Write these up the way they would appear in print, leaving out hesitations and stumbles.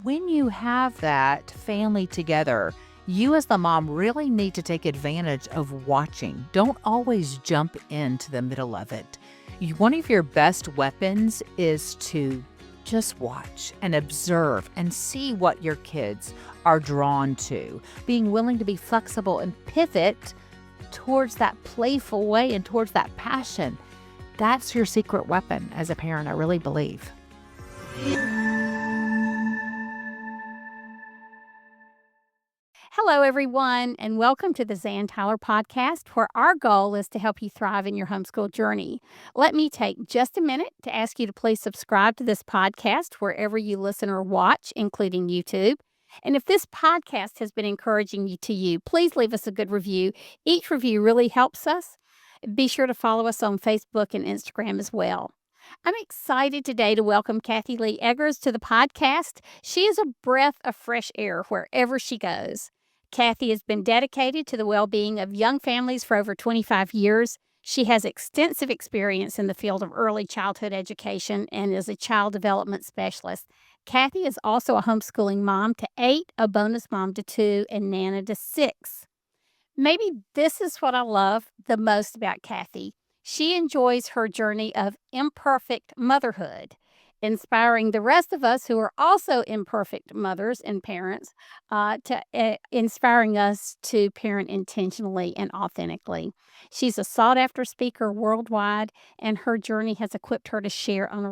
when you have that family together, you as the mom really need to take advantage of watching. Don't always jump into the middle of it. One of your best weapons is to just watch and observe and see what your kids are drawn to. Being willing to be flexible and pivot towards that playful way and towards that passion. That's your secret weapon as a parent, I really believe. Hello, everyone, and welcome to the Zan Tyler podcast, where our goal is to help you thrive in your homeschool journey. Let me take just a minute to ask you to please subscribe to this podcast wherever you listen or watch, including YouTube. And if this podcast has been encouraging you to you, please leave us a good review. Each review really helps us. Be sure to follow us on Facebook and Instagram as well. I'm excited today to welcome Kathy Lee Eggers to the podcast. She is a breath of fresh air wherever she goes. Kathy has been dedicated to the well-being of young families for over 25 years. She has extensive experience in the field of early childhood education and is a child development specialist. Kathy is also a homeschooling mom to 8, a bonus mom to 2, and Nana to 6. Maybe this is what I love the most about Kathy. She enjoys her journey of imperfect motherhood, inspiring the rest of us who are also imperfect mothers and parents, inspiring us to parent intentionally and authentically. She's a sought-after speaker worldwide, and her journey has equipped her to share on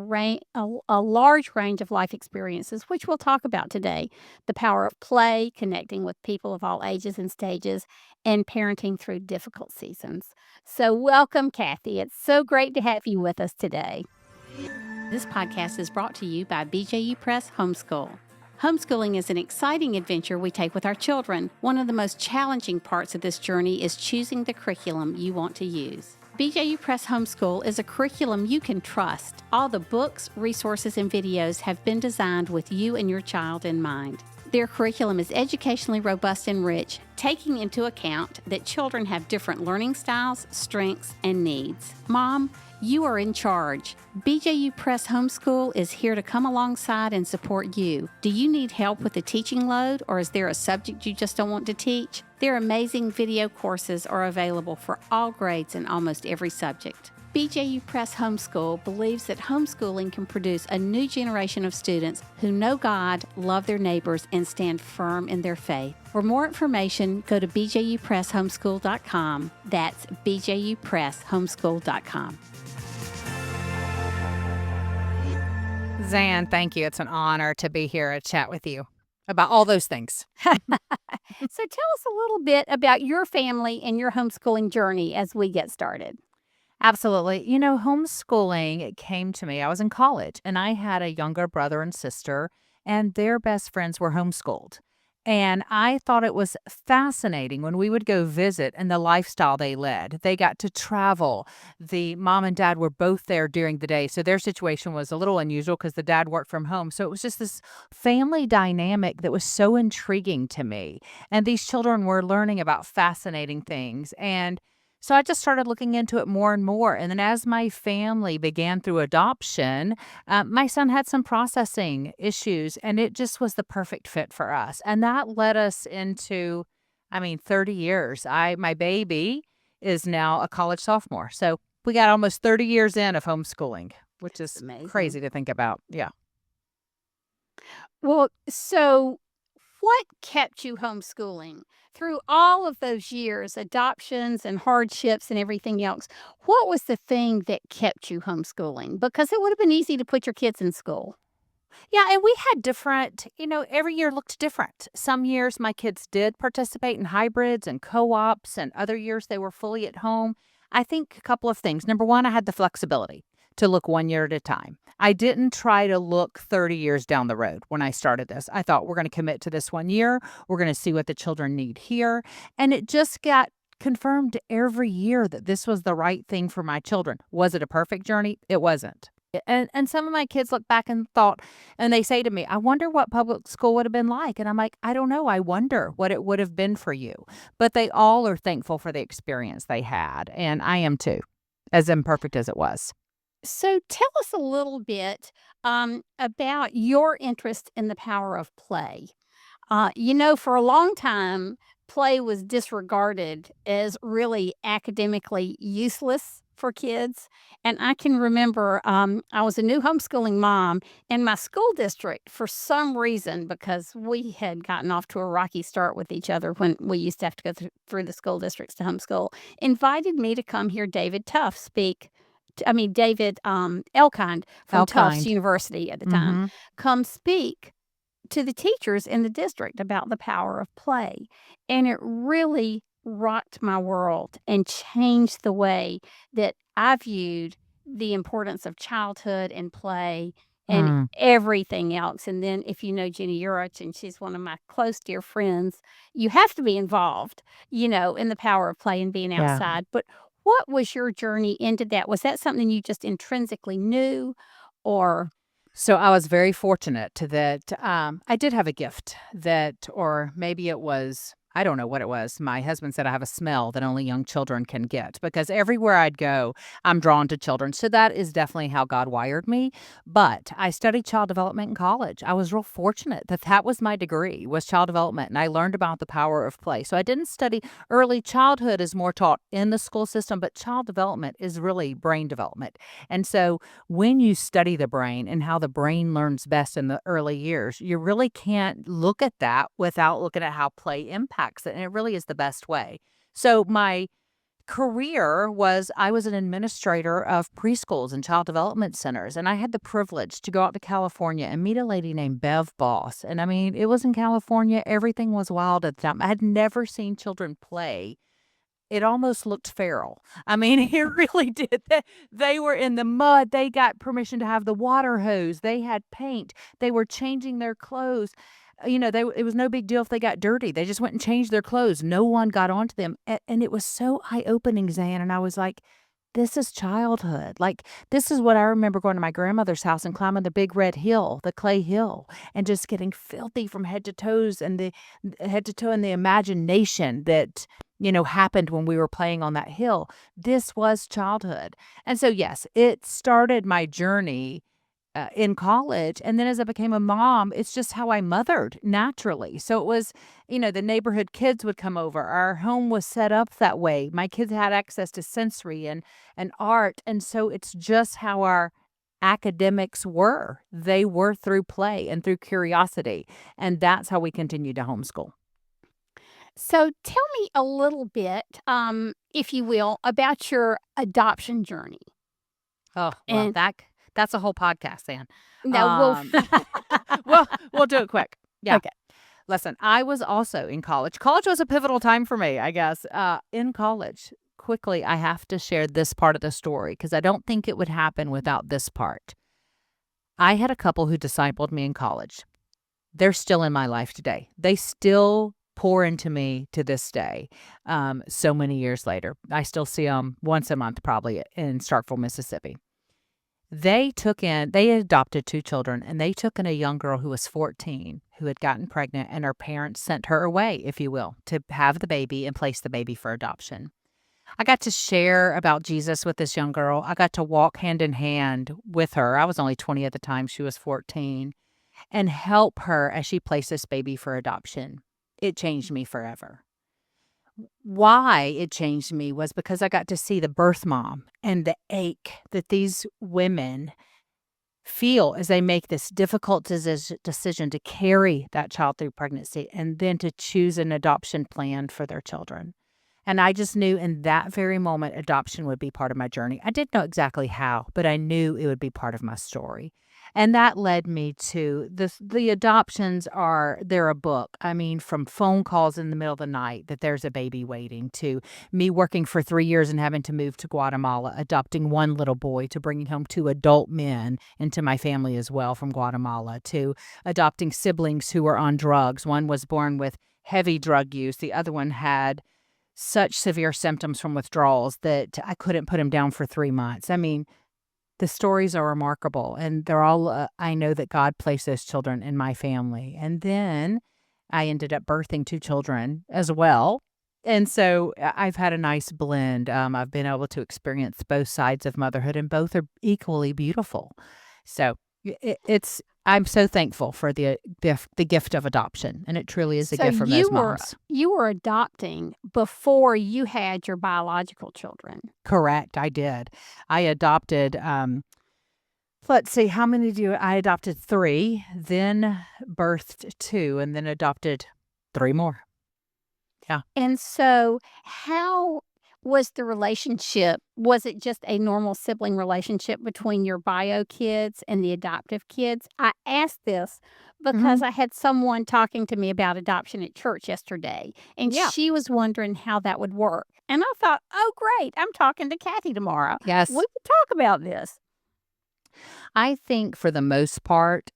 a large range of life experiences, which we'll talk about today. The power of play, connecting with people of all ages and stages, and parenting through difficult seasons. So welcome, Kathy. It's so great to have you with us today. This podcast is brought to you by BJU Press Homeschool. Homeschooling is an exciting adventure we take with our children. One of the most challenging parts of this journey is choosing the curriculum you want to use. BJU Press Homeschool is a curriculum you can trust. All the books, resources, and videos have been designed with you and your child in mind. Their curriculum is educationally robust and rich, taking into account that children have different learning styles, strengths, and needs. Mom, you are in charge. BJU Press Homeschool is here to come alongside and support you. Do you need help with the teaching load, or is there a subject you just don't want to teach? Their amazing video courses are available for all grades and almost every subject. BJU Press Homeschool believes that homeschooling can produce a new generation of students who know God, love their neighbors, and stand firm in their faith. For more information, go to bjupresshomeschool.com. That's bjupresshomeschool.com. Zan, thank you. It's an honor to be here and chat with you about all those things. So tell us a little bit about your family and your homeschooling journey as we get started. Absolutely. Homeschooling, it came to me. I was in college and I had a younger brother and sister, and their best friends were homeschooled. And I thought it was fascinating when we would go visit and the lifestyle they led. They got to travel. The mom and dad were both there during the day. So their situation was a little unusual because the dad worked from home. So it was just this family dynamic that was so intriguing to me. And these children were learning about fascinating things. And so I just started looking into it more and more. And then as my family began through adoption, my son had some processing issues, and it just was the perfect fit for us. And that led us into, 30 years. My baby is now a college sophomore. So we got almost 30 years in of homeschooling, which is Amazing. crazy to think about. Yeah. Well, so what kept you homeschooling through all of those years, adoptions and hardships and everything else? What was the thing that kept you homeschooling? Because it would have been easy to put your kids in school. Yeah, and we had different, every year looked different. Some years my kids did participate in hybrids and co-ops, and other years they were fully at home. I think a couple of things. Number one, I had the flexibility to look 1 year at a time. I didn't try to look 30 years down the road when I started this. I thought we're going to commit to this 1 year. We're going to see what the children need here. And it just got confirmed every year that this was the right thing for my children. Was it a perfect journey? It wasn't. And some of my kids look back and thought, and they say to me, I wonder what public school would have been like. And I'm like, I don't know. I wonder what it would have been for you. But they all are thankful for the experience they had. And I am too, as imperfect as it was. So tell us a little bit about your interest in the power of play. For a long time, play was disregarded as really academically useless for kids. And I can remember I was a new homeschooling mom, and my school district, for some reason, because we had gotten off to a rocky start with each other when we used to have to go through the school districts to homeschool, invited me to come hear David Tuff speak. David Elkind from Tufts Elkind. University at the time, Mhm. come speak to the teachers in the district about the power of play. And it really rocked my world and changed the way that I viewed the importance of childhood and play and Mm. everything else. And then, if you know Jenny Urich, and she's one of my close, dear friends, you have to be involved, in the power of play and being Yeah. outside. But what was your journey into that? Was that something you just intrinsically knew, or So I was very fortunate to that I did have a gift that, or maybe it was, I don't know what it was. My husband said I have a smell that only young children can get because everywhere I'd go, I'm drawn to children. So that is definitely how God wired me. But I studied child development in college. I was real fortunate that that was my degree, was child development, and I learned about the power of play. So I didn't study early childhood is more taught in the school system, but child development is really brain development. And so when you study the brain and how the brain learns best in the early years, you really can't look at that without looking at how play impacts it. And it really is the best way. So, my career was I was an administrator of preschools and child development centers. And I had the privilege to go out to California and meet a lady named Bev Boss. And I mean, it was in California. Everything was wild at the time. I had never seen children play. It almost looked feral. I mean, it really did. They were in the mud. They got permission to have the water hose. They had paint. They were changing their clothes. It was no big deal if they got dirty. They just went and changed their clothes. No one got onto them. And it was so eye-opening, Zan, and I was like, this is childhood. Like, this is what I remember going to my grandmother's house and climbing the big red hill, the clay hill, and just getting filthy from head to toes and the head to toe and the imagination that happened when we were playing on that hill. This was childhood. And so, yes, it started my journey in college. And then as I became a mom, it's just how I mothered naturally. So it was, the neighborhood kids would come over. Our home was set up that way. My kids had access to sensory and art. And so it's just how our academics were. They were through play and through curiosity. And that's how we continue to homeschool. so tell me a little bit, if you will, about your adoption journey. Oh, well, And that's a whole podcast, Ann. no, well, Um, well, we'll do it quick. Yeah. okay. Listen, I was also in college. College was a pivotal time for me, I guess. In college, quickly, I have to share this part of the story because I don't think it would happen without this part. I had a couple who discipled me in college. They're still in my life today. They still pour into me to this day, so many years later. I still see them once a month, probably in Starkville, Mississippi. They adopted 2 children, and they took in a young girl who was 14 who had gotten pregnant, and her parents sent her away, if you will, to have the baby and place the baby for adoption. I got to share about Jesus with this young girl. I got to walk hand in hand with her. I was only 20 at the time. She was 14, and help her as she placed this baby for adoption. It changed me forever. Why it changed me was because I got to see the birth mom and the ache that these women feel as they make this difficult decision to carry that child through pregnancy and then to choose an adoption plan for their children. And I just knew in that very moment adoption would be part of my journey. I didn't know exactly how, but I knew it would be part of my story. And that led me to the adoptions they're a book. I mean, from phone calls in the middle of the night that there's a baby waiting to me working for 3 years and having to move to Guatemala, adopting one little boy to bringing home 2 adult men into my family as well from Guatemala, to adopting siblings who were on drugs. One was born with heavy drug use. The other one had such severe symptoms from withdrawals that I couldn't put him down for 3 months. I mean, the stories are remarkable, and they're all, I know that God placed those children in my family. And then I ended up birthing 2 children as well. And so I've had a nice blend. I've been able to experience both sides of motherhood, and both are equally beautiful. So it's I'm so thankful for the gift of adoption, and it truly is a So gift from those moms. you were adopting before you had your biological children. Correct, I did. I adopted. Let's see, how many I adopted 3, then birthed 2, and then adopted 3 more. Yeah. And so, how was the relationship? Was it just a normal sibling relationship between your bio kids and the adoptive kids? I asked this because Mhm. I had someone talking to me about adoption at church yesterday, and Yeah. she was wondering how that would work. And I thought, oh, great, I'm talking to Kathy tomorrow. We Yes. could talk about this. I think for the most part,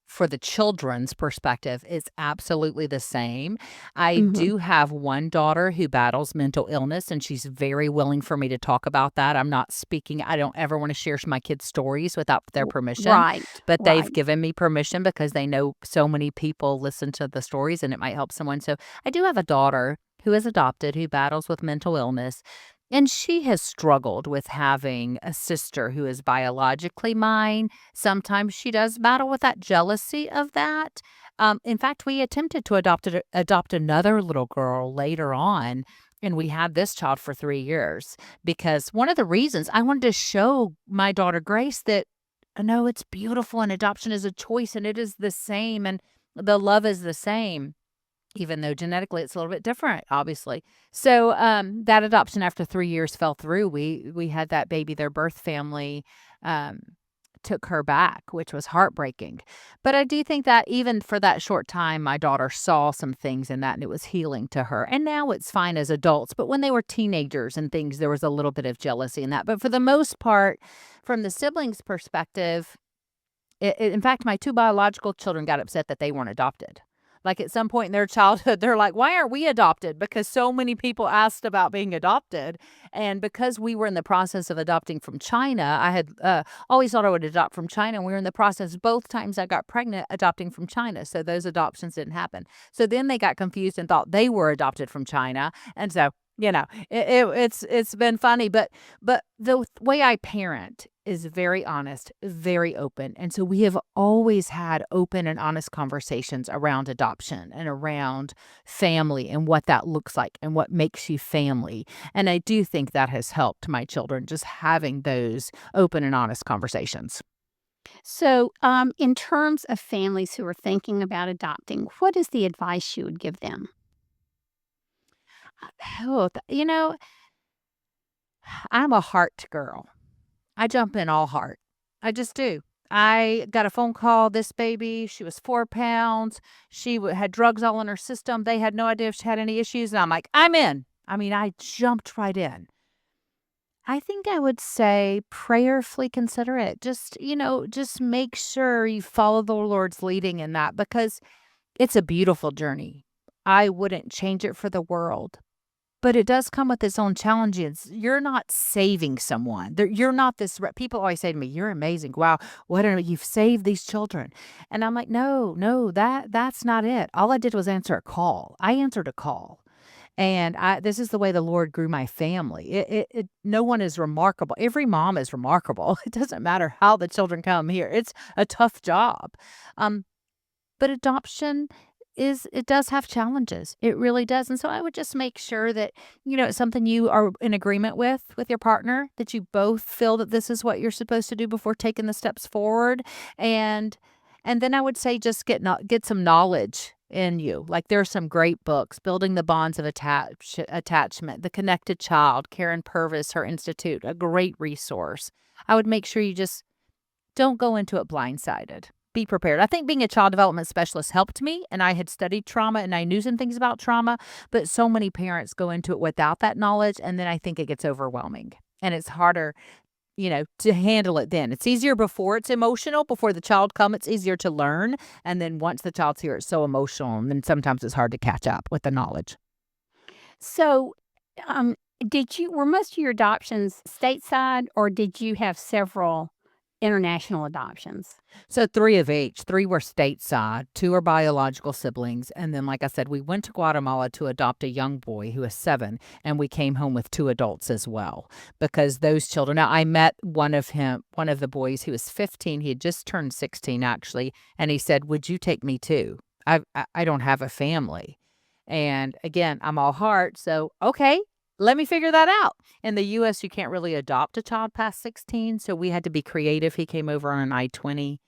for the children's perspective, it's absolutely the same. I Hmm. do have one daughter who battles mental illness, and she's very willing for me to talk about that. I'm not speaking, I don't ever want to share my kids' stories without their permission, Right, but they've right. given me permission because they know so many people listen to the stories and it might help someone. So I do have a daughter who is adopted who battles with mental illness. And she has struggled with having a sister who is biologically mine. Sometimes she does battle with that jealousy of that. In fact, we attempted to adopt another little girl later on, and we had this child for 3 years because one of the reasons I wanted to show my daughter Grace that no, it's beautiful and adoption is a choice and it is the same and the love is the same. Even though genetically it's a little bit different, obviously. So, that adoption after 3 years fell through. We had that baby, their birth family, um, took her back, which was heartbreaking. But I do think that even for that short time, my daughter saw some things in that, and it was healing to her. And now it's fine as adults, but when they were teenagers and things, there was a little bit of jealousy in that. But for the most part, from the siblings' perspective, in fact, my 2 biological children got upset that they weren't adopted. Like, at some point in their childhood, they're like, "Why aren't we adopted?" Because so many people asked about being adopted, and because we were in the process of adopting from China, I had, always thought I would adopt from China, and we were in the process both times I got pregnant adopting from China, so those adoptions didn't happen. So then they got confused and thought they were adopted from China, and so, it's been funny, but the way I parent is very honest, very open, and so we have always had open and honest conversations around adoption and around family and what that looks like and what makes you family, and I do think that has helped my children just having those open and honest conversations. So, in terms of families who are thinking about adopting, what is the advice you would give them? Oh, I'm a heart girl. I jump in all heart. I just do. I got a phone call, this baby, she was 4 pounds. She had drugs all in her system. They had no idea if she had any issues, and I'm like, "I'm in." I mean, I jumped right in. I think I would say prayerfully consider it. Just make sure you follow the Lord's leading in that because it's a beautiful journey. I wouldn't change it for the world. But it does come with its own challenges. You're not saving someone. You're not this people always say to me, "You're amazing. Wow, what are you've saved these children." And I'm like, "No, no, that's not it. All I did was answer a call. I answered a call. And this is the way the Lord grew my family. No one is remarkable. Every mom is remarkable. It doesn't matter how the children come here. It's a tough job. Um, but adoption it does have challenges. It really does, and so I would just make sure that, it's something you are in agreement with your partner, that you both feel that this is what you're supposed to do before taking the steps forward, and then I would say just get some knowledge in you. Like, there are some great books, Building the Bonds of Attachment, The Connected Child, Karen Purvis, her institute, a great resource. I would make sure you just don't go into it blindsided. Be prepared. I think being a child development specialist helped me, and I had studied trauma and I knew some things about trauma, but so many parents go into it without that knowledge, and then I think it gets overwhelming. And it's harder, to handle it then. It's easier before it's emotional, before the child come, it's easier to learn. And then once the child's here, it's so emotional, and then sometimes it's hard to catch up with the knowledge. So, um, were most of your adoptions stateside, or did you have several international adoptions? So 3 of each. 3 were stateside, 2 are biological siblings, and then, like I said, we went to Guatemala to adopt a young boy who is 7, and we came home with 2 adults as well, because those children now, I met one of the boys, he was 15, he had just turned 16, actually, and he said, "Would you take me too? I don't have a family." And, again, I'm all heart, so, "Okay, let me figure that out." In the US, you can't really adopt a child past 16, so we had to be creative. He came over on an I-20.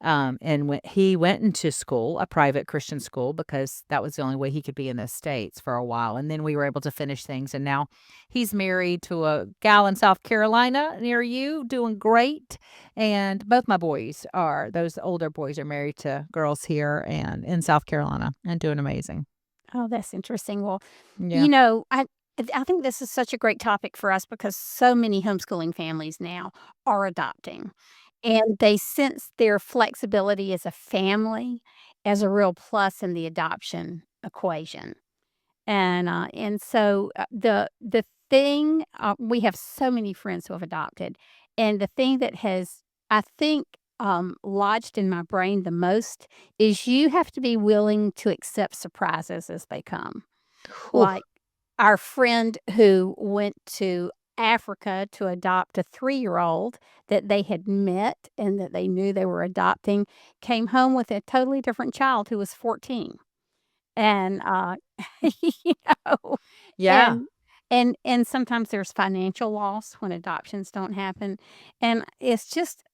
And when he went into school, a private Christian school, because that was the only way he could be in the States for a while, and then we were able to finish things, and now he's married to a gal in South Carolina near you, doing great, and both my boys are those older boys are married to girls here and in South Carolina and doing amazing. Oh, that's interesting. Well, Yeah. you know, I think this is such a great topic for us because so many homeschooling families now are adopting, and they sense their flexibility as a family as a real plus in the adoption equation. And so, the thing we have so many friends who have adopted, and the thing that has, I think, lodged in my brain the most is you have to be willing to accept surprises as they come. Whew. Like, our friend who went to Africa to adopt a 3-year-old that they had met and that they knew they were adopting, came home with a totally different child who was 14. And, you know, Yeah. and and sometimes there's financial loss when adoptions don't happen, and it's just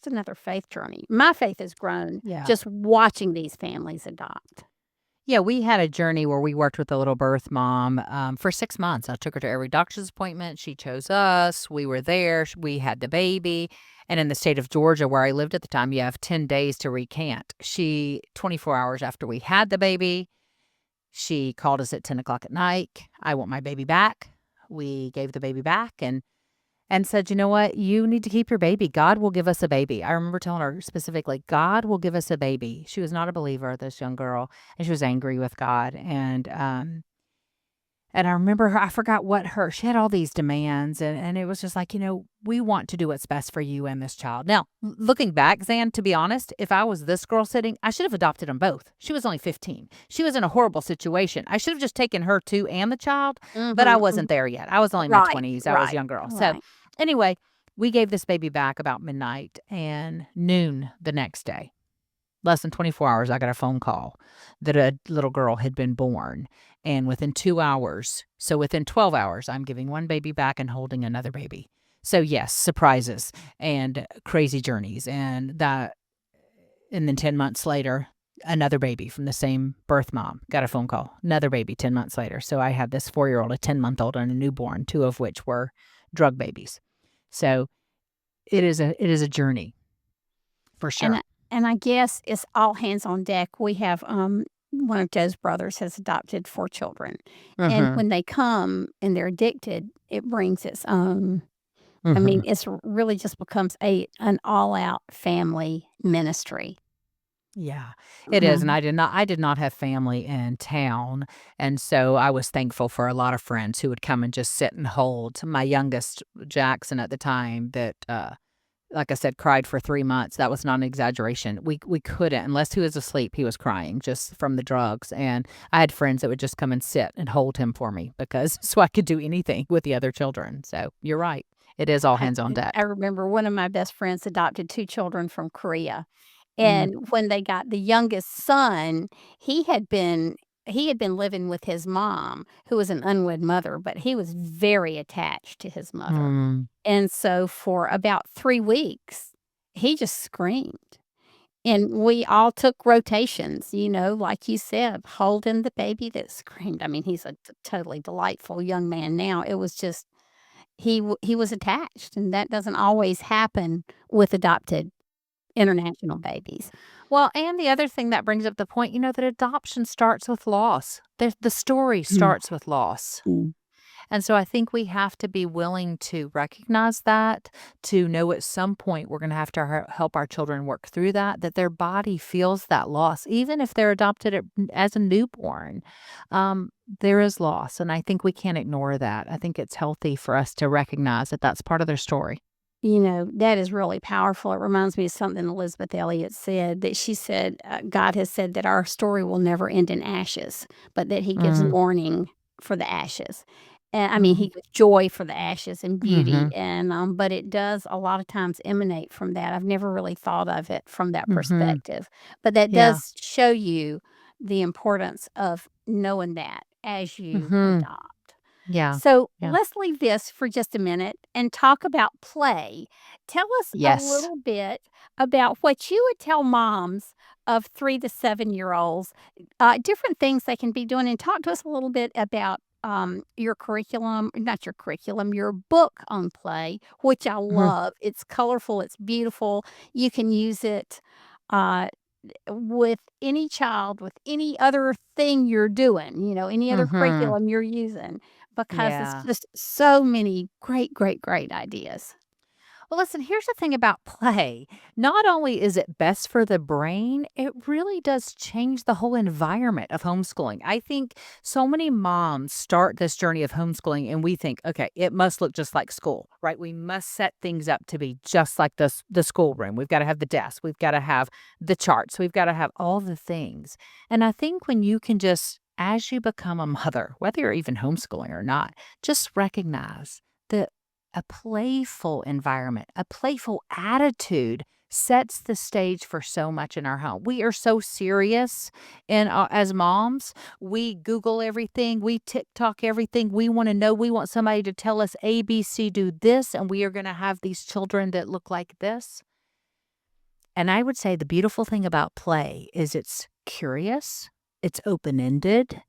another faith journey. My faith has grown Yeah. just watching these families adopt. Yeah, we had a journey where we worked with a little birth mom, for 6 months. I took her to every doctor's appointment. She chose us. We were there. We had the baby. And in the state of Georgia, where I lived at the time, you have 10 days to recant. 24 hours after we had the baby, she called us at 10 o'clock at night. "I want my baby back." We gave the baby back and said, "You know what? You need to keep your baby. God will give us a baby." I remember telling her specifically, "God will give us a baby." She was not a believer, this young girl, and she was angry with God. And I remember her, I forgot what she had all these demands, and it was just like, we want to do what's best for you and this child. Now, looking back, Zan, to be honest, if I was this girl sitting, I should have adopted them both. She was only 15. She was in a horrible situation. I should have just taken her too and the child, but I Mhm, mhm. wasn't there yet. I was only in my Right, 20s. I was a right, young girl. So right. anyway, we gave this baby back about midnight and noon the next day. Less than 24 hours, I got a phone call that a little girl had been born, and within 2 hours, so within 12 hours, I'm giving one baby back and holding another baby. So, yes, surprises and crazy journeys, and then 10 months later, another baby from the same birth mom, got a phone call, another baby 10 months later. So I had this 4-year-old, a 10-month-old, and a newborn, 2 of which were drug babies. So it is a journey for And sure. I guess it's all hands on deck. We have, one of Joe's brothers has adopted 4 children, and Mhm. when they come and they're addicted, it brings its own. I mean, Mhm. really just becomes an all-out family ministry. Yeah, it is, and Um, I did not have family in town, and so I was thankful for a lot of friends who would come and just sit and hold. My youngest, Jackson, at the time that, like I said, cried for 3 months. That was not an exaggeration. We couldn't unless he was asleep, he was crying just from the drugs, and I had friends that would just come and sit and hold him for me because so I could do anything with the other children. So, you're right. It is all I hands on I deck. remember one of my best friends adopted 2 children from Korea. Mm. And when they got the youngest son, he had been he had been living with his mom, who was an unwed mother, but he was very attached to his mother. Mm. And so for about 3 weeks, he just screamed. And we all took rotations, like you said, holding the baby that screamed. I mean, he's a totally delightful young man now. It was just he was attached, and that doesn't always happen with adopted international babies. Well, and the other thing that brings up the point, that adoption starts with loss. The story Mm, starts with loss. mm. And so I think we have to be willing to recognize that, to know at some point we're going to have to help our children work through that their body feels that loss, even if they're adopted as a newborn. There is loss. And I think we can't ignore that. I think it's healthy for us to recognize that that's part of their story. That is really powerful. It reminds me of something Elizabeth Elliot said, that she said, God has said that our story will never end in ashes, but that he gives Mm, mourning for the ashes. And I mean, mhm, he gives joy for the ashes and beauty, mhm, but it does a lot of times emanate from that. I've never really thought of it from that mhm. perspective, but that Yeah. does show you the importance of knowing that as you Mhm. adopt. Yeah. So Yeah. let's leave this for just a minute and talk about play. Tell us a Yes. little bit about what you would tell moms of 3 to 7 year olds, different things they can be doing, and talk to us a little bit about your curriculum, not your curriculum, your book on play, which I Mhm, love. It's colorful, it's beautiful. You can use it. Uh, with any child, with any other thing you're doing, any other mhm. curriculum you're using, because it's Yeah. just so many great, great, great ideas. Well, listen, here's the thing about play. Not only is it best for the brain, it really does change the whole environment of homeschooling. I think so many moms start this journey of homeschooling and we think, okay, it must look just like school, right? We must set things up to be just like the schoolroom. We've got to have the desk, we've got to have the charts, we've got to have all the things. And I think when you can just as you become a mother, whether you're even homeschooling or not, just recognize that a playful environment, a playful attitude sets the stage for so much in our home. We are so serious and as moms, we Google everything, we TikTok everything. We want to know, we want somebody to tell us ABC do this and we are going to have these children that look like this. And I would say the beautiful thing about play is it's curious, it's open-ended,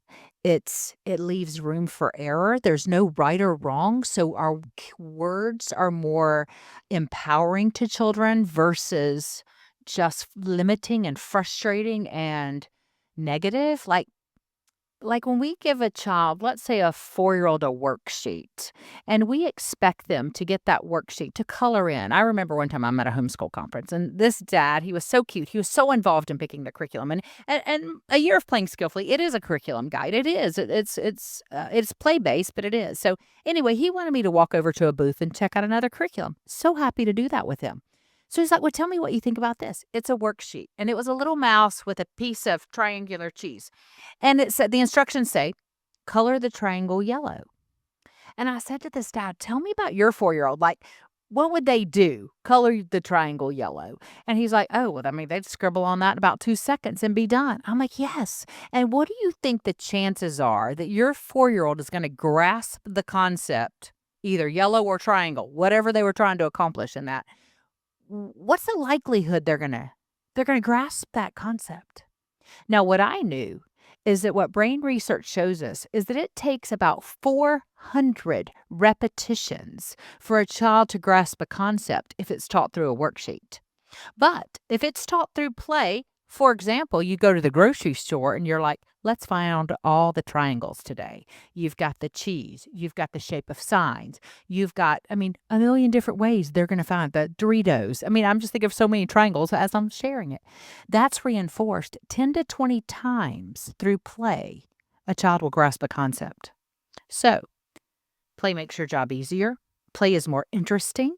it leaves room for error. There's no right or wrong, so our words are more empowering to children versus just limiting and frustrating and negative. Like when we give a child, let's say a 4-year-old, a worksheet, and we expect them to get that worksheet to color in. I remember one time I'm at a homeschool conference, and this dad, he was so cute. He was so involved in picking the curriculum, and a year of playing skillfully, it is a curriculum guide. It is. It's play based, but it is. So anyway, he wanted me to walk over to a booth and check out another curriculum. So happy to do that with him. So he's like, "Well, tell me what you think about this." It's a worksheet, and it was a little mouse with a piece of triangular cheese. And it said the instructions say, "Color the triangle yellow." And I said to this dad, "Tell me about your 4-year-old. Like, what would they do? Color the triangle yellow." And he's like, "Oh, well, I mean, they'd scribble on that in about 2 seconds and be done." I'm like, "Yes." And what do you think the chances are that your 4-year-old is gonna grasp the concept, either yellow or triangle, whatever they were trying to accomplish in that? What's the likelihood they're gonna grasp that concept? Now, what I knew is that what brain research shows us is that it takes about 400 repetitions for a child to grasp a concept if it's taught through a worksheet. But if it's taught through play, for example, you go to the grocery store and you're like, let's find all the triangles today. You've got the cheese, you've got the shape of signs, you've got, I mean, a million different ways they're going to find the Doritos. I mean, I'm just thinking of so many triangles as I'm sharing it. That's reinforced 10 to 20 times through play. A child will grasp a concept. So, play makes your job easier. Play is more interesting.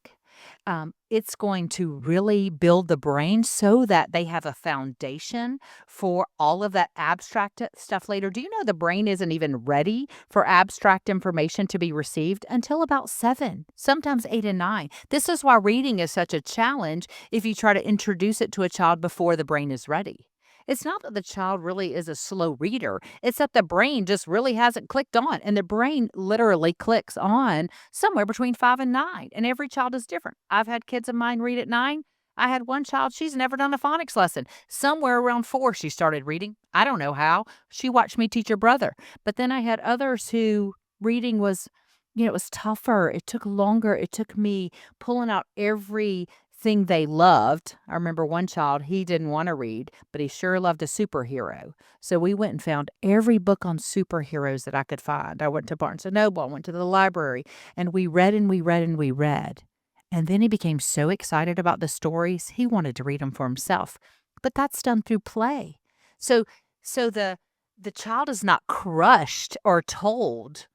It's going to really build the brain so that they have a foundation for all of that abstract stuff later. Do you know the brain isn't even ready for abstract information to be received until about 7, sometimes 8 and 9? This is why reading is such a challenge if you try to introduce it to a child before the brain is ready. It's not that the child really is a slow reader. It's that the brain just really hasn't clicked on. And the brain literally clicks on somewhere between 5 and 9, and every child is different. I've had kids of mine read at 9. I had one child, she's never done a phonics lesson. Somewhere around 4, she started reading. I don't know how. She watched me teach her brother. But then I had others who reading was, it was tougher. It took longer. It took me pulling out everything they loved. I remember one child, he didn't want to read, but he sure loved a superhero. So we went and found every book on superheroes that I could find. I went to Barnes& and Noble, I went to the library, and we read and we read and we read. And then he became so excited about the stories, he wanted to read them for himself. But that's done through play. So so the child is not crushed or told,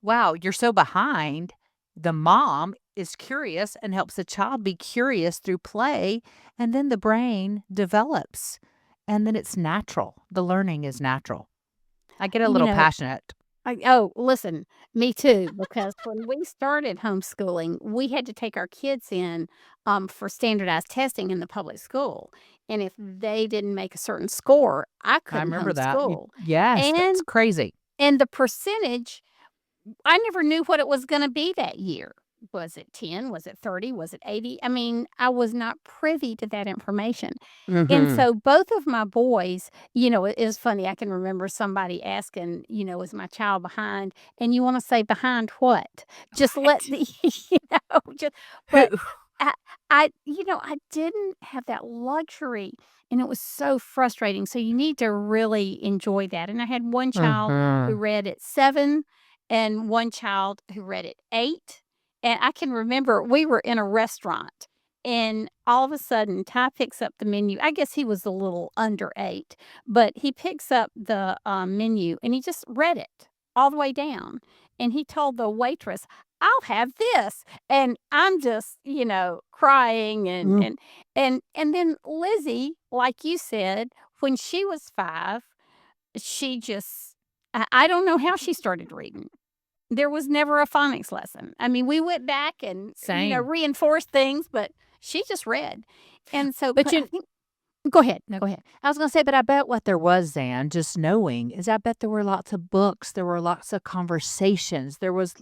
"Wow, you're so behind." The mom is curious and helps the child be curious through play, and then the brain develops, and then it's natural. The learning is natural. I get a You little know, passionate. listen, me too, because when we started homeschooling, we had to take our kids in, for standardized testing in the public school, and if they didn't make a certain score, I I couldn't remember that. homeschool, Yes, that's and crazy. and the percentage I never knew what it was gonna be that year. Was it 10? Was it 30? Was it 80? I mean, I was not privy to that information. And Mhm. so both of my boys, it is funny, I can remember somebody asking, "Is my child behind?" And you wanna say, "Behind what?" Just let Right. the just Who but I I didn't have that luxury, and it was so frustrating, so you need to really enjoy that, and I had one child who Mhm. read at 7 and one child who read at 8, and I can remember we were in a restaurant, and all of a sudden, Ty picks up the menu. I guess he was a little under 8, but he picks up the, menu, and he just read it all the way down, and he told the waitress, "I'll have this," and I'm just, crying Mm. and then Lizzie, like you said, when she was 5, she just I don't know how she started reading. There was never a phonics lesson. I mean, we went back and, Same. reinforced things, but she just read. And so, But but I you think go ahead, No, go ahead. I was gonna say, but I bet what there was, Zan, just knowing, is I bet there were lots of books, there were lots of conversations, there was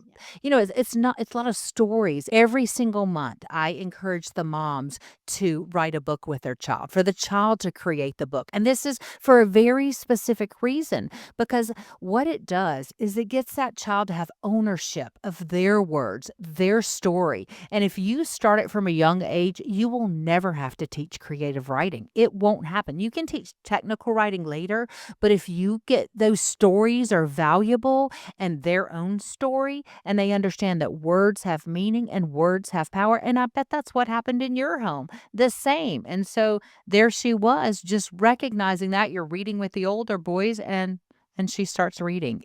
Yeah. it's not it's a lot of stories. Every single month, I encourage the moms to write a book with their child, for the child to create the book, and this is for a very specific reason, because what it does is it gets that child to have ownership of their words, their story, and if you start it from a young age, you will never have to teach creative writing. It won't happen. You can teach technical writing later, but if you get those stories are valuable and their own story, and they understand that words have meaning and words have power, and I bet that's what happened in your home. The same. And so there she was, just recognizing that you're reading with the older boys, and she starts reading.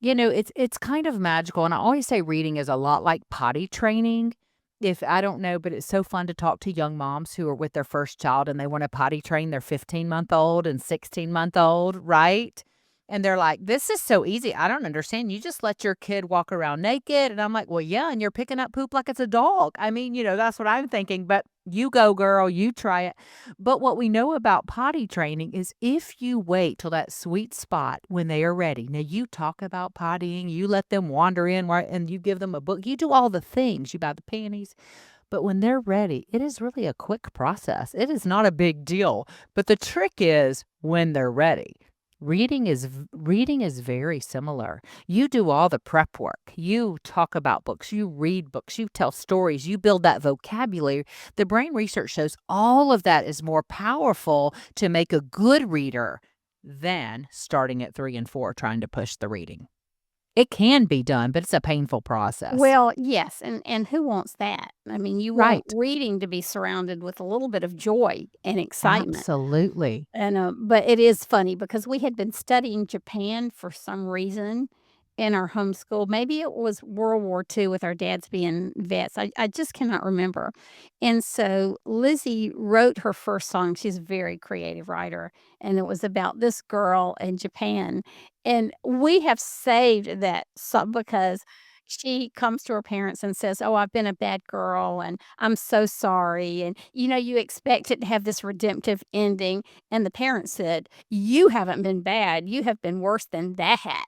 It's kind of magical, and I always say reading is a lot like potty training. If I don't know, but it's so fun to talk to young moms who are with their first child and they wanna potty train their 15-month-old and 16-month-old, right? And they're like, "This is so easy. I don't understand. You just let your kid walk around naked." And I'm like, "Well, yeah, and you're picking up poop like it's a dog." I mean, that's what I'm thinking, but you go, girl, you try it. But what we know about potty training is if you wait till that sweet spot when they are ready. Now you talk about pottying, you let them wander in, right, and you give them a book. You do all the things. You buy the panties, but when they're ready, it is really a quick process. It is not a big deal. But the trick is when they're ready. Reading is very similar. You do all the prep work. You talk about books, you read books, you tell stories, you build that vocabulary. The brain research shows all of that is more powerful to make a good reader than starting at 3 and 4 trying to push the reading. It can be done, but it's a painful process. Well, yes, and who wants that? I mean, you want Right. reading to be surrounded with a little bit of joy and excitement. Absolutely. And, but it is funny because we had been studying Japan for some reason in our homeschool. Maybe it was World War II with our dads being vets. I just cannot remember. And so Lizzie wrote her first song. She's a very creative writer. And it was about this girl in Japan. And we have saved that song because she comes to her parents and says, "Oh, I've been a bad girl and I'm so sorry." And you expect it to have this redemptive ending. And the parents said, "You haven't been bad. You have been worse than that."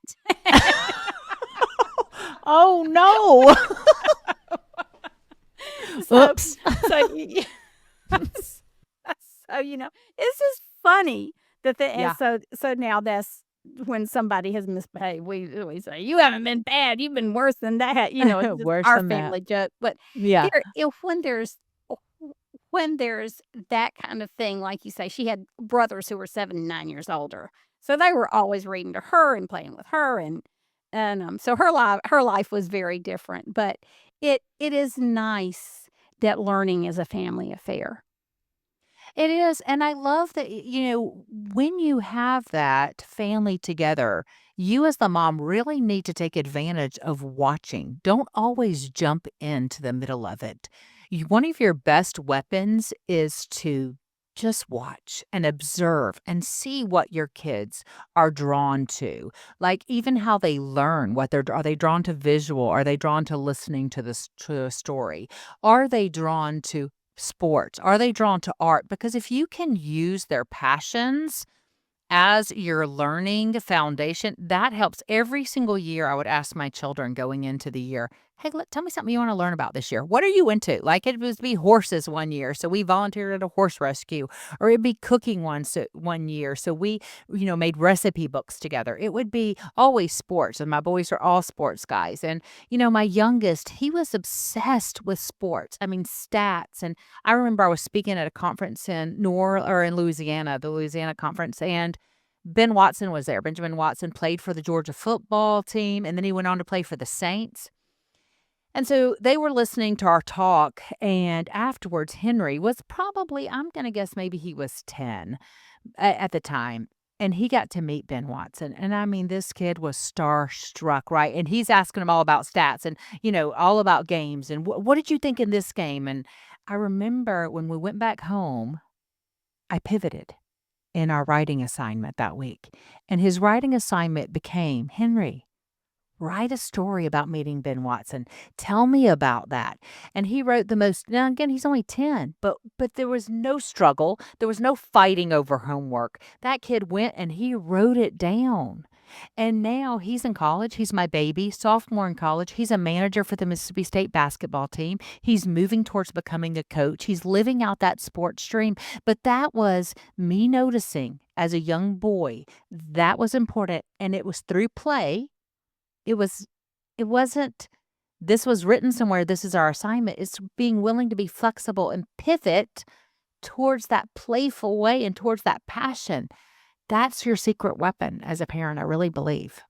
Oh, no. So Oops. so y so, it's just funny that the and Yeah. so now that's when somebody has misbehaved, we say, "You haven't been bad, you've been worse than that," it's just Worse our than that. family joke, but Yeah. there if when there's that kind of thing, like you say, she had brothers who were 7 and 9 years older, so they were always reading to her and playing with her, and so her life was very different, but it is nice that learning is a family affair. It is, and I love that, when you have that family together, you as the mom really need to take advantage of watching. Don't always jump into the middle of it. One of your best weapons is to just watch and observe and see what your kids are drawn to. Like even how they learn, are they drawn to visual? Are they drawn to listening to to a story? Are they drawn to sports? Are they drawn to art? Because if you can use their passions as your learning foundation, that helps. Every single year, I would ask my children going into the year, "Hey, tell me something you want to learn about this year. What are you into?" Like it was be horses one year, so we volunteered at a horse rescue, or it'd be cooking one year, so we made recipe books together. It would be always sports, and my boys are all sports guys. And my youngest, he was obsessed with sports. I mean stats. And I remember I was speaking at a conference in in Louisiana, the Louisiana conference, and Ben Watson was there. Benjamin Watson played for the Georgia football team, and then he went on to play for the Saints. And so they were listening to our talk, and afterwards, Henry was probably, I'm going to guess maybe he was 10 at the time. And he got to meet Ben Watson. And I mean, this kid was starstruck, right? And he's asking him all about stats and, all about games. And what did you think in this game? And I remember when we went back home, I pivoted in our writing assignment that week. And his writing assignment became, Henry, write a story about meeting Ben Watson. Tell me about that. And he wrote the most, now again, he's only 10, but there was no struggle. There was no fighting over homework. That kid went and he wrote it down. And now he's in college. He's my baby, sophomore in college. He's a manager for the Mississippi State basketball team. He's moving towards becoming a coach. He's living out that sports dream. But that was me noticing as a young boy, that was important. And it was through play. It was it wasn't, this was written somewhere, this is our assignment. It's being willing to be flexible and pivot towards that playful way and towards that passion. That's your secret weapon as a parent, I really believe.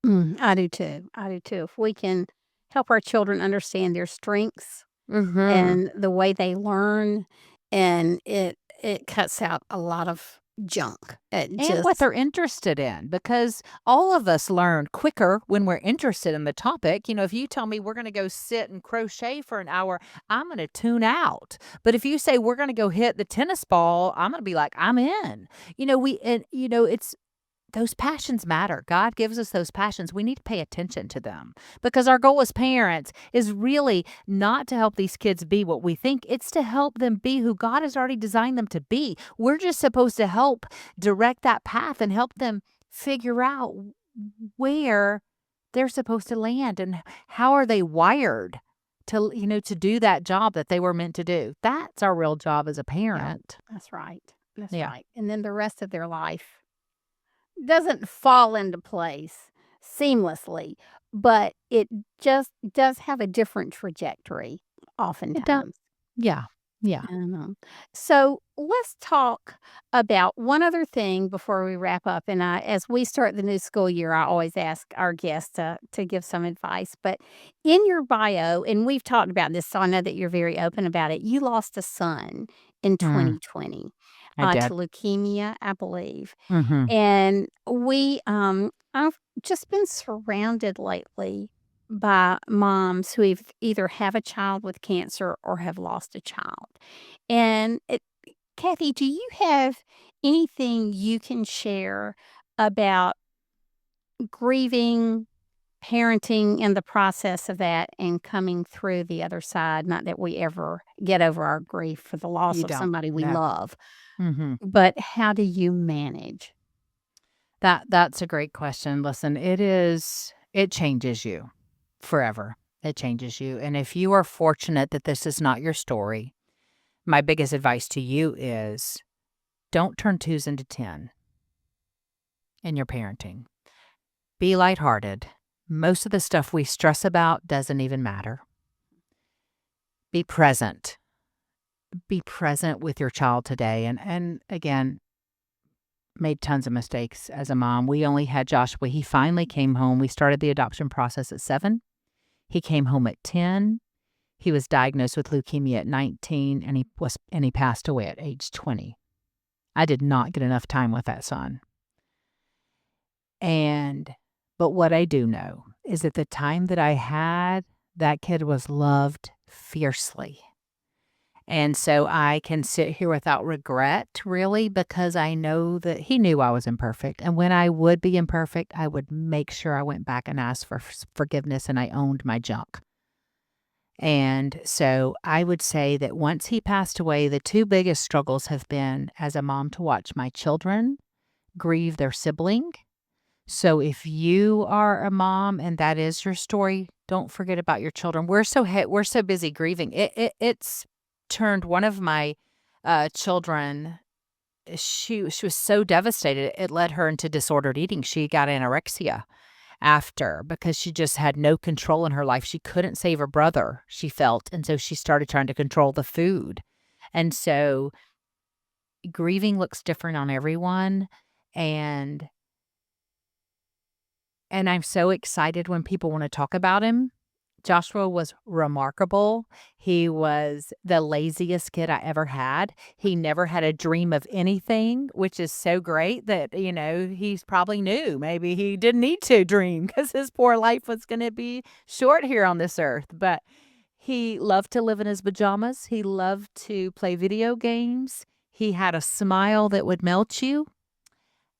I do too. I do too. If we can help our children understand their strengths Mhm. and the way they learn, and it cuts out a lot of junk. It And what just they're interested in, because all of us learn quicker when we're interested in the topic. If you tell me we're going to go sit and crochet for an hour, I'm going to tune out. But if you say we're going to go hit the tennis ball, I'm going to be like, I'm in. It's those passions matter. God gives us those passions. We need to pay attention to them because our goal as parents is really not to help these kids be what we think. It's to help them be who God has already designed them to be. We're just supposed to help direct that path and help them figure out where they're supposed to land and how are they wired to do that job that they were meant to do. That's our real job as a yeah, parent. that's right. That's Yeah. right. And then the rest of their life doesn't fall into place seamlessly, but it just does have a different trajectory It does. oftentimes. Yeah. Yeah. So let's talk about one other thing before we wrap up. And as we start the new school year, I always ask our guests to give some advice. But in your bio, and we've talked about this, so I know that you're very open about it. You lost a son in Mm, 2020 I to did. leukemia, I believe. Mhm. And I've just been surrounded lately by moms who either have a child with cancer or have lost a child. And Kathy, do you have anything you can share about grieving, parenting, and the process of that and coming through the other side? Not that we ever get over our grief for the loss You of don't. somebody we No. love, Mhm. but how do you manage? That's a great question. Listen, it changes you forever. It changes you. And if you are fortunate that this is not your story, my biggest advice to you is don't turn 2s into 10 in your parenting. Be lighthearted. Most of the stuff we stress about doesn't even matter. Be present. Be present with your child today. And again, made tons of mistakes as a mom. We only had Joshua. He finally came home. We started the adoption process at 7. He came home at 10. He was diagnosed with leukemia at 19, and he passed away at age 20. I did not get enough time with that son. And but what I do know is that the time that I had, that kid was loved fiercely. And so I can sit here without regret, really, because I know that he knew I was imperfect. And when I would be imperfect, I would make sure I went back and asked for forgiveness and I owned my junk. And so I would say that once he passed away, the two biggest struggles have been as a mom to watch my children grieve their sibling. So if you are a mom and that is your story, don't forget about your children. We're so busy grieving. It's turned one of my children. She was so devastated. It led her into disordered eating. She got anorexia after because she just had no control in her life. She couldn't save her brother, she felt, and so she started trying to control the food. And so grieving looks different on everyone, and I'm so excited when people wanna talk about him. Joshua was remarkable. He was the laziest kid I ever had. He never had a dream of anything, which is so great that, he's probably knew maybe he didn't need to dream because his poor life was gonna be short here on this earth, but he loved to live in his pajamas. He loved to play video games. He had a smile that would melt you.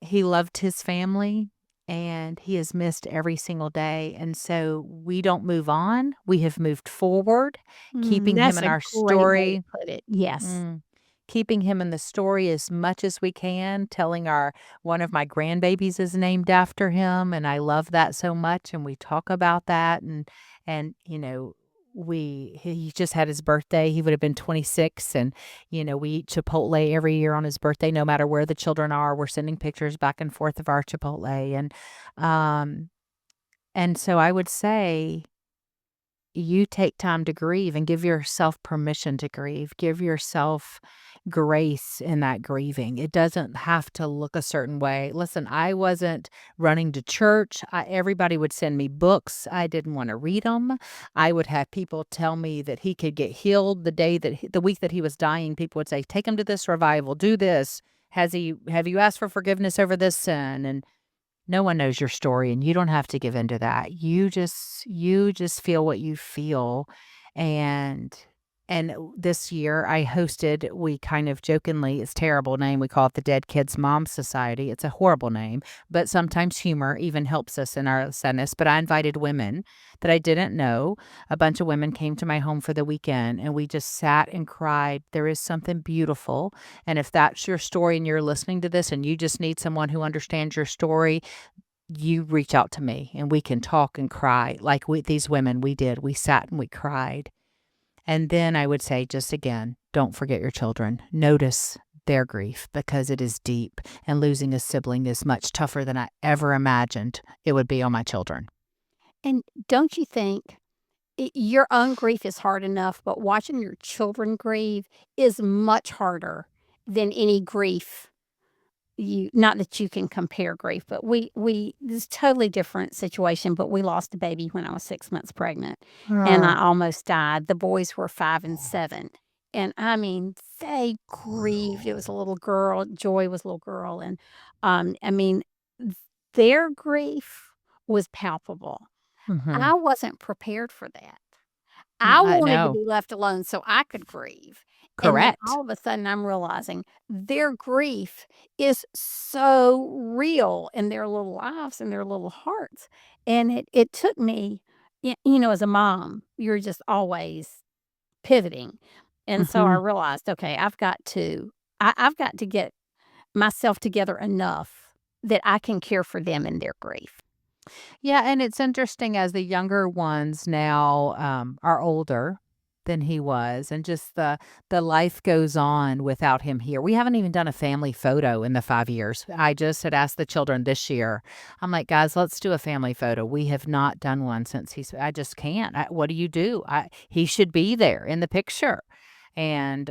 He loved his family, and he is missed every single day, and so we don't move on, we have moved forward, keeping him That's in a our great way to story. put it. Yes. Mm. Keeping him in the story as much as we can, telling our one of my grandbabies is named after him, and I love that so much, and we talk about that, and, he just had his birthday, he would have been 26, and, we eat Chipotle every year on his birthday, no matter where the children are, we're sending pictures back and forth of our Chipotle, um, and so I would say you take time to grieve and give yourself permission to grieve. Give yourself grace in that grieving. It doesn't have to look a certain way. Listen, I wasn't running to church. Everybody would send me books. I didn't want to read them. I would have people tell me that he could get healed the week that he was dying. People would say, "Take him to this revival. Do this. Have you asked for forgiveness over this sin?" And no one knows your story, and you don't have to give into that. You just feel what you feel, and this year I hosted we kind of jokingly it's a terrible name, we call it the Dead Kids Mom Society. It's a horrible name, but sometimes humor even helps us in our sadness, but I invited women that I didn't know. A bunch of women came to my home for the weekend, and we just sat and cried. There is something beautiful, and if that's your story and you're listening to this and you just need someone who understands your story, you reach out to me and we can talk and cry like these women we did. We sat and we cried. And then I would say, just again, don't forget your children. Notice their grief because it is deep, and losing a sibling is much tougher than I ever imagined it would be on my children. And don't you think your own grief is hard enough, but watching your children grieve is much harder than any grief you not that you can compare grief, but we this totally different situation, but we lost a baby when I was 6 months pregnant, and I Oh. almost died. The boys were 5 and 7, and, I mean, they grieved. It was a little girl. Joy was a little girl, and, I mean, th their grief was palpable. I Mhm. wasn't prepared for that. I I wanted to know. be left alone so I could grieve, and then Correct. all of a sudden, I'm realizing their grief is so real in their little lives and their little hearts, and it took me as a mom, you're just always pivoting, and so I Mhm. realized, "Okay, I've got to get myself together enough that I can care for them in their grief." Yeah, and it's interesting as the younger ones now, are older than he was, and just the life goes on without him here. We haven't even done a family photo in the 5 years. I just had asked the children this year. I'm like, "Guys, let's do a family photo." We have not done one since I just can't. What do you do? He should be there in the picture. And,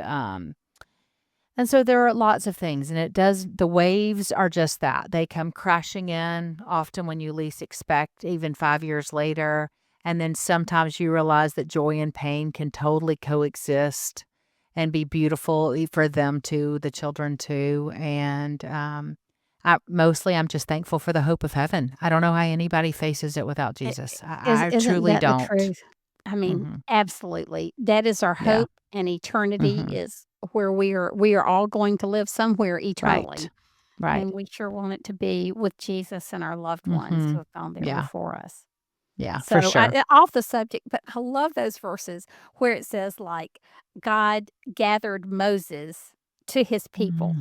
so there are lots of things, and the waves are just that. They come crashing in often when you least expect, even 5 years later. And then sometimes you realize that joy and pain can totally coexist and be beautiful for them too, the children too. And I'm just thankful for the hope of heaven. I don't know how anybody faces it without I Jesus. is I isn't truly that the don't. truth? I mean, Hmm. absolutely. That is our Yeah. hope, and eternity Hmm. is where we are all going to live somewhere Right. eternally, Right. and we sure want it to be with Jesus and our loved ones Hmm. who have gone there Yeah. before us. Yeah. For So, sure. off the subject, but I love those verses where it says, like, God gathered Moses to his people.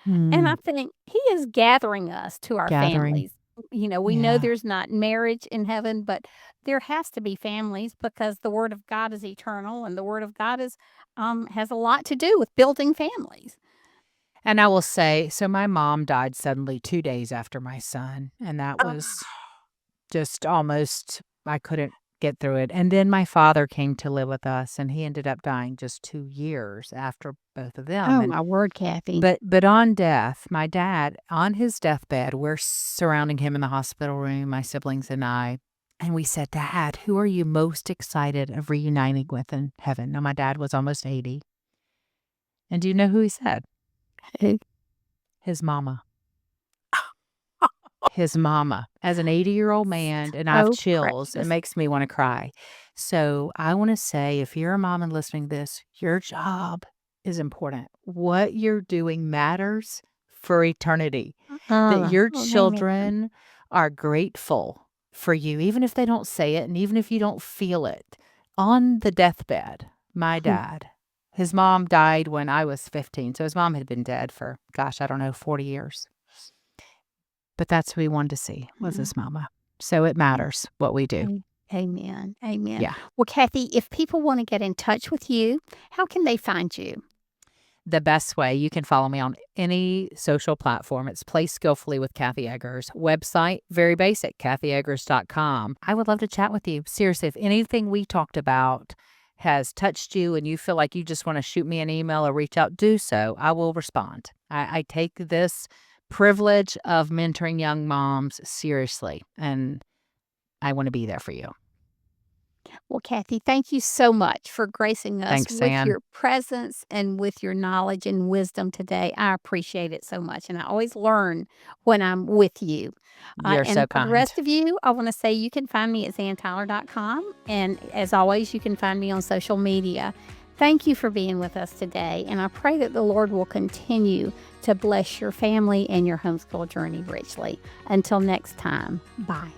Mm. And I Mm. think he is gathering us to our Gathering. families. We know Yeah. there's not marriage in heaven, but there has to be families because the word of God is eternal and the word of God is has a lot to do with building families. And I will say, so my mom died suddenly 2 days after my son, and that Oh, was just almost I couldn't get through it, and then my father came to live with us, and he ended up dying just 2 years after both of them, oh and my word, Kathy. but on death, my dad, on his deathbed, we're surrounding him in the hospital room, my siblings and I, and we said, "Dad, who are you most excited of reuniting with in heaven?" Now, my dad was almost 80, and do you know who he said? His mama. His mama. As an 80-year-old man, and I have So chills, it precious. makes me wanna cry. So, I wanna say, if you're a mom and listening to this, your job is important. What you're doing matters for eternity. That your Oh, amen. children are grateful for you, even if they don't say it and even if you don't feel it. On the deathbed, my dad, his mom died when I was 15, so his mom had been dead for, gosh, I don't know, 40 years. But that's who he wanted to see, was Mhm. his mama. So it matters what we do. A Amen, amen. Yeah. Well, Kathy, if people wanna get in touch with you, how can they find you? The best way, you can follow me on any social platform. It's Play Skillfully with Kathy Eggers. Website, very basic, kathyeggers.com. I would love to chat with you. Seriously, if anything we talked about has touched you and you feel like you just want to shoot me an email or reach out, do so. I will respond. I take this privilege of mentoring young moms seriously, and I want to be there for you. Well, Kathy, thank you so much for gracing us Thanks, with Zan. your presence and with your knowledge and wisdom today. I appreciate it so much, and I always learn when I'm with you. You're And so for the kind. rest of you, I want to say you can find me at zantyler.com. And as always, you can find me on social media. Thank you for being with us today, and I pray that the Lord will continue to bless your family and your homeschool journey richly. Until next time, bye.